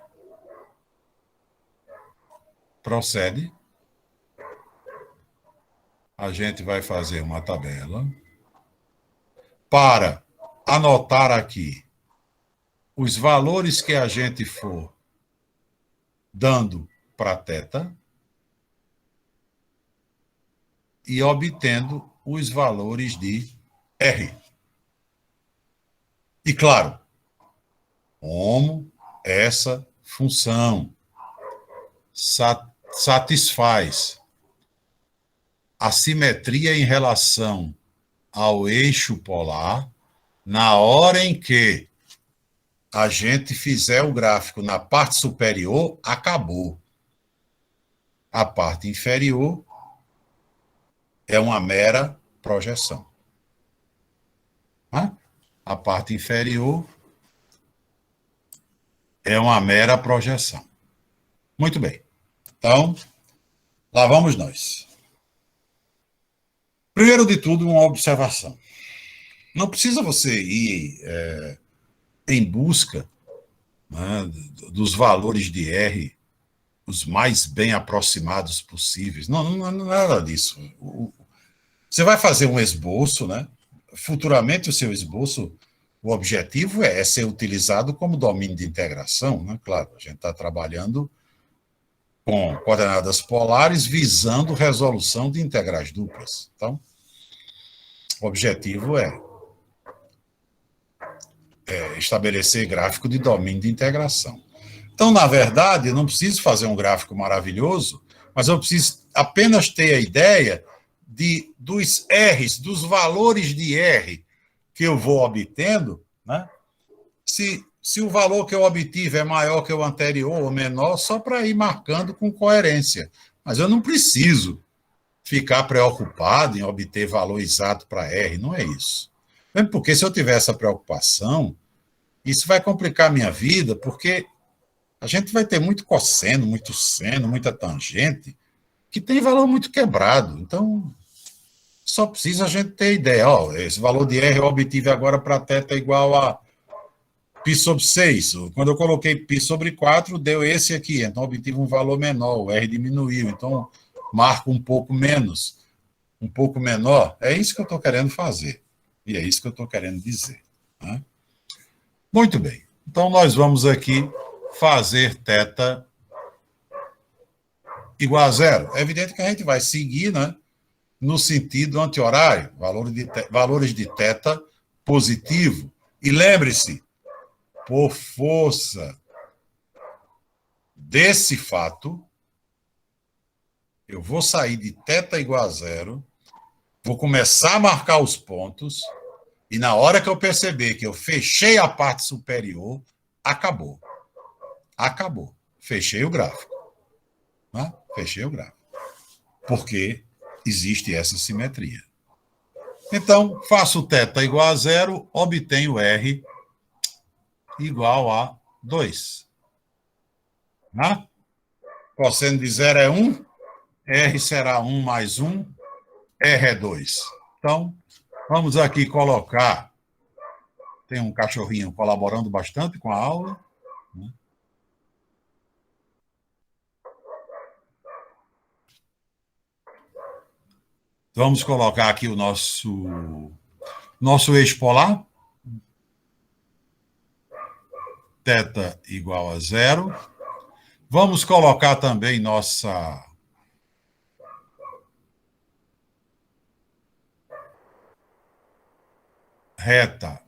procede. A gente vai fazer uma tabela para anotar aqui os valores que a gente for dando para θ e obtendo os valores de R. E, claro, como essa função satisfaz a simetria em relação ao eixo polar, na hora em que a gente fizer o gráfico na parte superior, acabou. A parte inferior é uma mera projeção. A parte inferior é uma mera projeção. Muito bem. Então, lá vamos nós. Primeiro de tudo, uma observação. Não precisa você ir em busca, né, dos valores de R os mais bem aproximados possíveis. Não é nada disso. Você vai fazer um esboço, né? Futuramente o seu esboço, o objetivo é ser utilizado como domínio de integração, né? Claro, a gente está trabalhando com coordenadas polares visando resolução de integrais duplas. Então, o objetivo é estabelecer gráfico de domínio de integração. Então, na verdade, eu não preciso fazer um gráfico maravilhoso, mas eu preciso apenas ter a ideia dos R's, dos valores de R que eu vou obtendo, né? Se o valor que eu obtive é maior que o anterior ou menor, só para ir marcando com coerência. Mas eu não preciso ficar preocupado em obter valor exato para R, não é isso. Mesmo porque se eu tiver essa preocupação, isso vai complicar a minha vida, porque a gente vai ter muito cosseno, muito seno, muita tangente, que tem valor muito quebrado. Então, só precisa a gente ter ideia. Esse valor de R eu obtive agora para θ igual a π sobre 6. Quando eu coloquei π sobre 4, deu esse aqui. Então, obtive um valor menor. O R diminuiu. Então, marco um pouco menos, um pouco menor. É isso que eu estou querendo fazer. E é isso que eu estou querendo dizer. Né? Muito bem. Então, nós vamos aqui fazer θ igual a zero. É evidente que a gente vai seguir, né, no sentido anti-horário, valores de θ positivo. E lembre-se, por força desse fato, eu vou sair de θ igual a zero, vou começar a marcar os pontos, e na hora que eu perceber que eu fechei a parte superior, acabou. Acabou. Fechei o gráfico. Né? Fechei o gráfico. Porque existe essa simetria. Então, faço θ igual a zero, obtenho R igual a 2. Né? Cosseno de zero é 1, R será 1 mais 1, R é 2. Então, vamos aqui colocar. Tem um cachorrinho colaborando bastante com a aula. Né? Vamos colocar aqui o nosso eixo polar. Θ igual a zero. Vamos colocar também nossa reta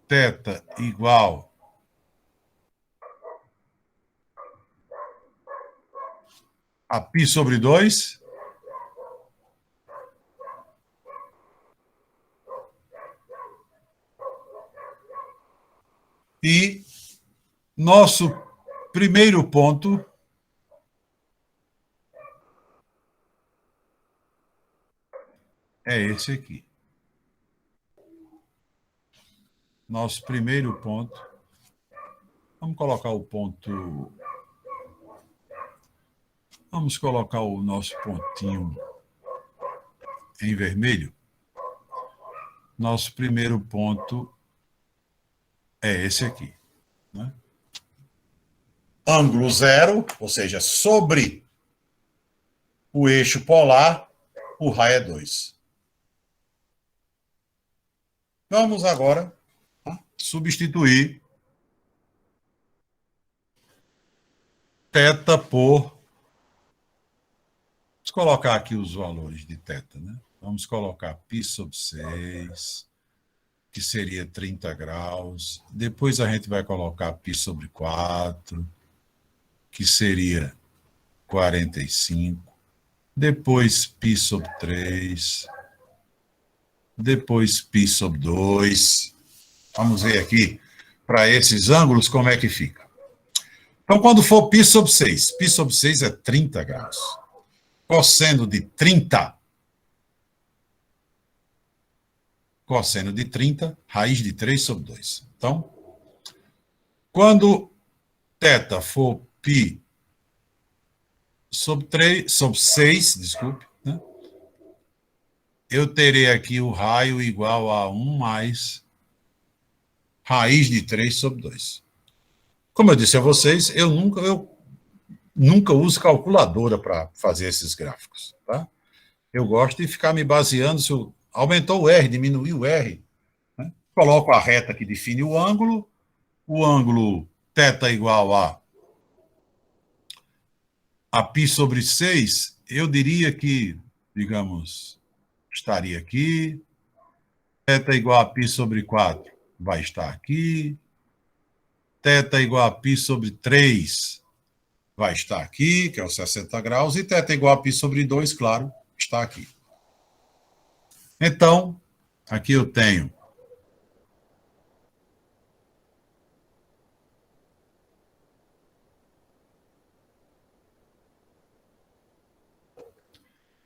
θ igual a π sobre 2. E nosso primeiro ponto é esse aqui. Nosso primeiro ponto. Vamos colocar o ponto. Vamos colocar o nosso pontinho em vermelho. Nosso primeiro ponto é esse aqui. Né? Ângulo zero, ou seja, sobre o eixo polar, o raio é 2. Vamos agora substituir θ por... Vamos colocar aqui os valores de θ, né? Vamos colocar π sobre 6, que seria 30 graus. Depois a gente vai colocar π sobre 4, que seria 45. Depois π sobre 3. Depois π sobre 2. Vamos ver aqui, para esses ângulos, como é que fica. Então, quando for π sobre 6, π sobre 6 é 30 graus. Cosseno de 30, raiz de 3 sobre 2. Então, quando θ for π sobre 6, desculpe, né? Eu terei aqui o raio igual a 1 mais raiz de 3 sobre 2. Como eu disse a vocês, eu nunca uso calculadora para fazer esses gráficos. Tá? Eu gosto de ficar me baseando se aumentou o R, diminuiu o R. Né? Coloco a reta que define o ângulo θ igual a π sobre 6, eu diria que, digamos, estaria aqui, θ igual a π sobre 4 vai estar aqui, θ igual a π sobre 3 vai estar aqui, que é os 60 graus, e θ igual a π sobre 2, claro, está aqui. Então, aqui eu tenho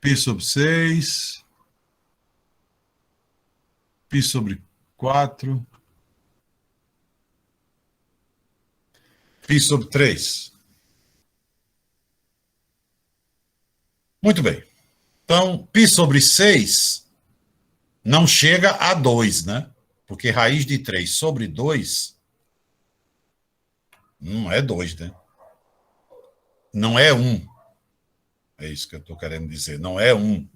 π sobre 6, π sobre 4, π sobre 3. Muito bem. Então, π sobre 6 não chega a 2, né? Porque raiz de 3 sobre 2 não é 2, né? Não é 1. É isso que eu estou querendo dizer. Não é 1.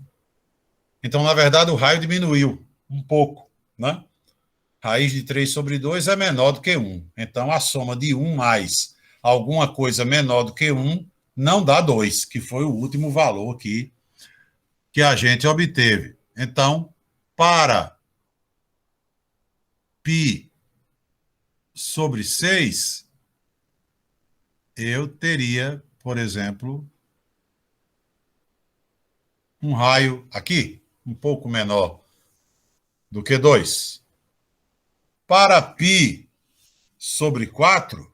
Então, na verdade, o raio diminuiu um pouco, né? Raiz de 3 sobre 2 é menor do que 1. Então, a soma de 1 mais alguma coisa menor do que 1 não dá 2, que foi o último valor aqui que a gente obteve. Então, para π sobre 6, eu teria, por exemplo, um raio aqui, um pouco menor do que 2. Para π sobre 4,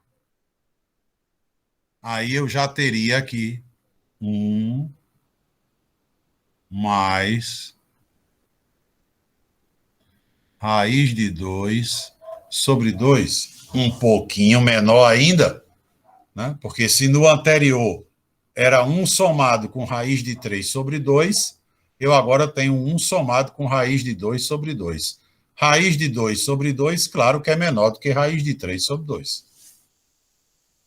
aí eu já teria aqui 1 mais raiz de 2 sobre 2, um pouquinho menor ainda, né? Porque se no anterior era 1 somado com raiz de 3 sobre 2, eu agora tenho 1 somado com raiz de 2 sobre 2. Raiz de 2 sobre 2, claro que é menor do que raiz de 3 sobre 2.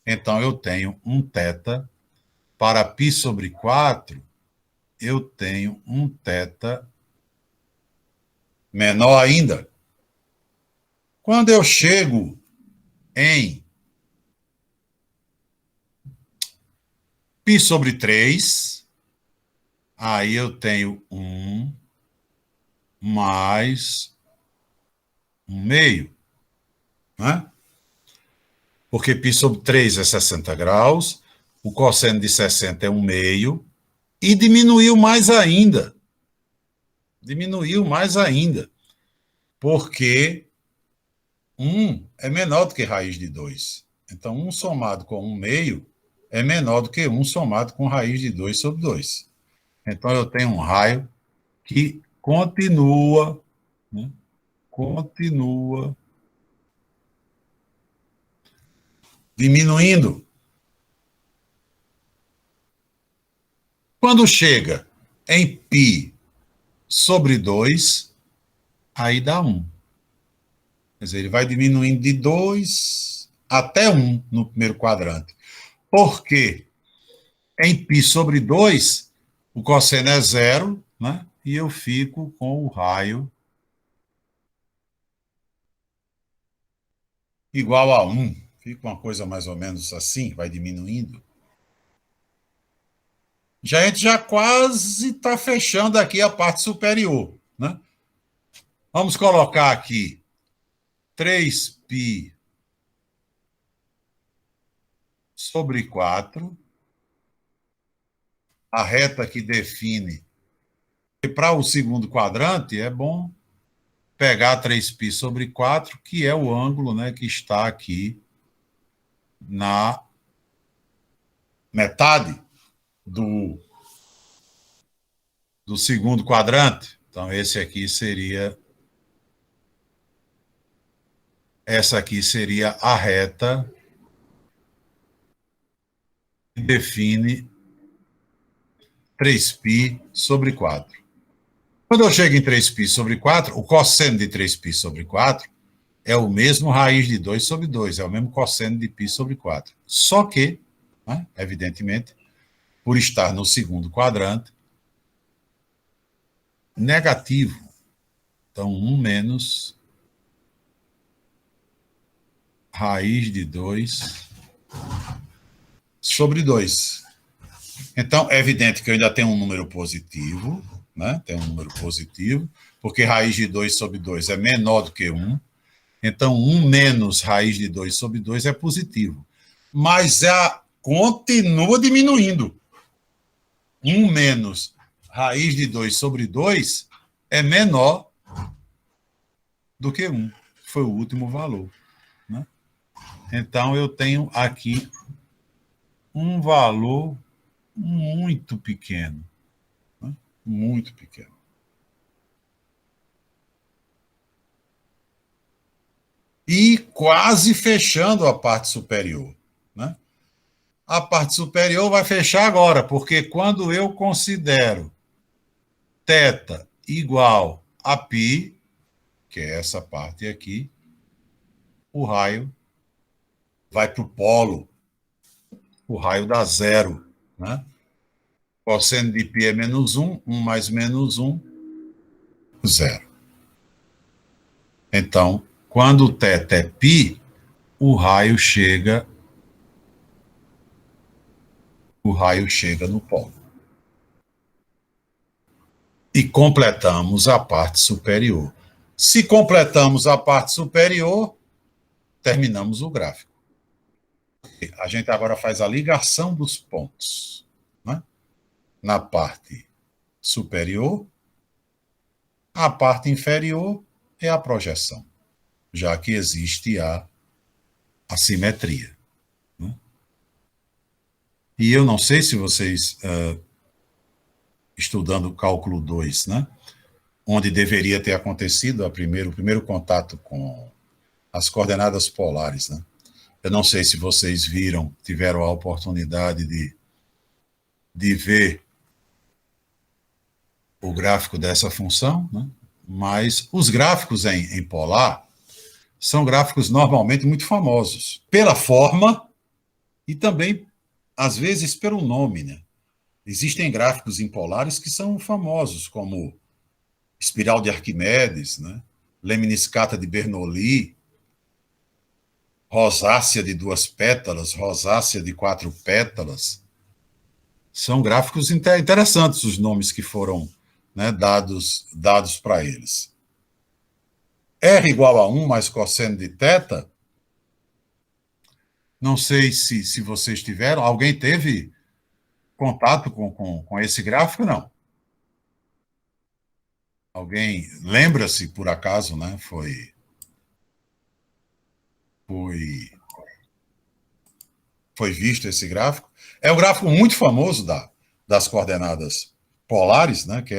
Então, eu tenho um θ. Para π sobre 4, eu tenho um θ menor ainda. Quando eu chego em π sobre 3, aí eu tenho 1 mais 1 meio, né? Porque π sobre 3 é 60 graus, o cosseno de 60 é 1 meio, e diminuiu mais ainda. Diminuiu mais ainda, porque 1 é menor do que raiz de 2. Então, 1 somado com 1 meio é menor do que 1 somado com raiz de 2 sobre 2. Então, eu tenho um raio que continua, né, continua diminuindo. Quando chega em π sobre 2, aí dá 1. Quer dizer, ele vai diminuindo de 2 até 1 no primeiro quadrante. Por quê? Em π sobre 2, o cosseno é 0, né? E eu fico com o raio igual a 1. Fica uma coisa mais ou menos assim, vai diminuindo. Já a gente já quase está fechando aqui a parte superior, né? Vamos colocar aqui 3π sobre 4, a reta que define. E para o segundo quadrante, é bom pegar 3π sobre 4, que é o ângulo, né, que está aqui na metade do, do segundo quadrante. Então, essa aqui seria a reta que define 3π sobre 4. Quando eu chego em 3π sobre 4, o cosseno de 3π sobre 4 é o mesmo raiz de 2 sobre 2, é o mesmo cosseno de π sobre 4. Só que, né, evidentemente, por estar no segundo quadrante, negativo. Então, 1 menos raiz de 2 sobre 2. Então, é evidente que eu ainda tenho um número positivo, né? Tem um número positivo, porque raiz de 2 sobre 2 é menor do que 1. Então, 1 menos raiz de 2 sobre 2 é positivo. Mas continua diminuindo. 1 menos raiz de 2 sobre 2 é menor do que 1. Foi o último valor. Né? Então, eu tenho aqui um valor muito pequeno. Né? Muito pequeno. E quase fechando a parte superior. Né? A parte superior vai fechar agora, porque quando eu considero θ igual a π, que é essa parte aqui, o raio vai para o polo, o raio dá zero. Né? Cosseno de π é menos 1, 1 mais menos 1, zero. Então, quando o θ é π, o raio chega no polo. E completamos a parte superior. Se completamos a parte superior, terminamos o gráfico. A gente agora faz a ligação dos pontos. Né? Na parte superior, a parte inferior é a projeção, já que existe a assimetria. Né? E eu não sei se vocês, estudando o cálculo 2, né, onde deveria ter acontecido o primeiro contato com as coordenadas polares, né? Eu não sei se vocês tiveram a oportunidade de ver o gráfico dessa função, né? Mas os gráficos em polar são gráficos normalmente muito famosos, pela forma e também, às vezes, pelo nome. Né? Existem gráficos em polares que são famosos, como espiral de Arquimedes, né? Lemniscata de Bernoulli, rosácea de 2 pétalas, rosácea de 4 pétalas. São gráficos interessantes os nomes que foram, né, dados para eles. R igual a 1 mais cosseno de θ. Não sei se vocês tiveram. Alguém teve contato com esse gráfico? Não. Alguém lembra-se, por acaso, né? Foi visto esse gráfico. É um gráfico muito famoso das coordenadas polares, né? Que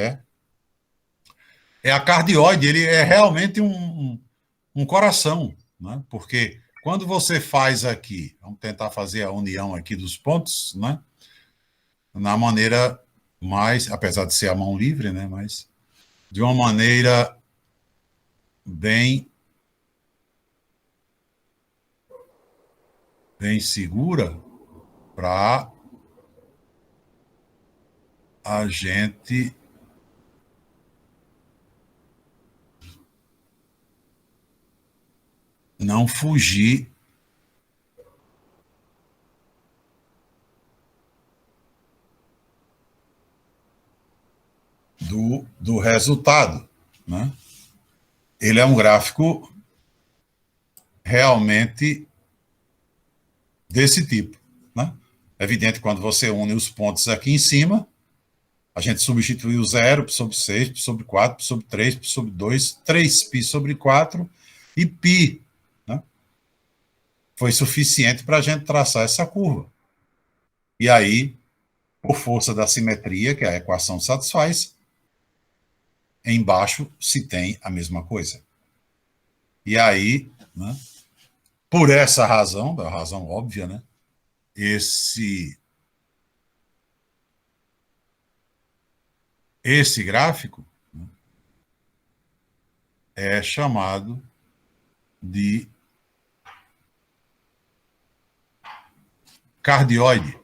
é a cardioide. Ele é realmente um coração, né? Porque quando você faz aqui, vamos tentar fazer a união aqui dos pontos, né? Na maneira mais, apesar de ser a mão livre, né? Mas de uma maneira bem segura para a gente não fugir do resultado, né? Ele é um gráfico realmente desse tipo, né? É evidente, quando você une os pontos aqui em cima, a gente substitui o 0 por sobre 6, por sobre 4, por sobre 3, por sobre 2, 3π sobre 4 e π, né? Foi suficiente para a gente traçar essa curva. E aí, por força da simetria, que a equação satisfaz, embaixo se tem a mesma coisa. E aí, né, por essa razão, da razão óbvia, né, esse gráfico, né, é chamado de cardioide.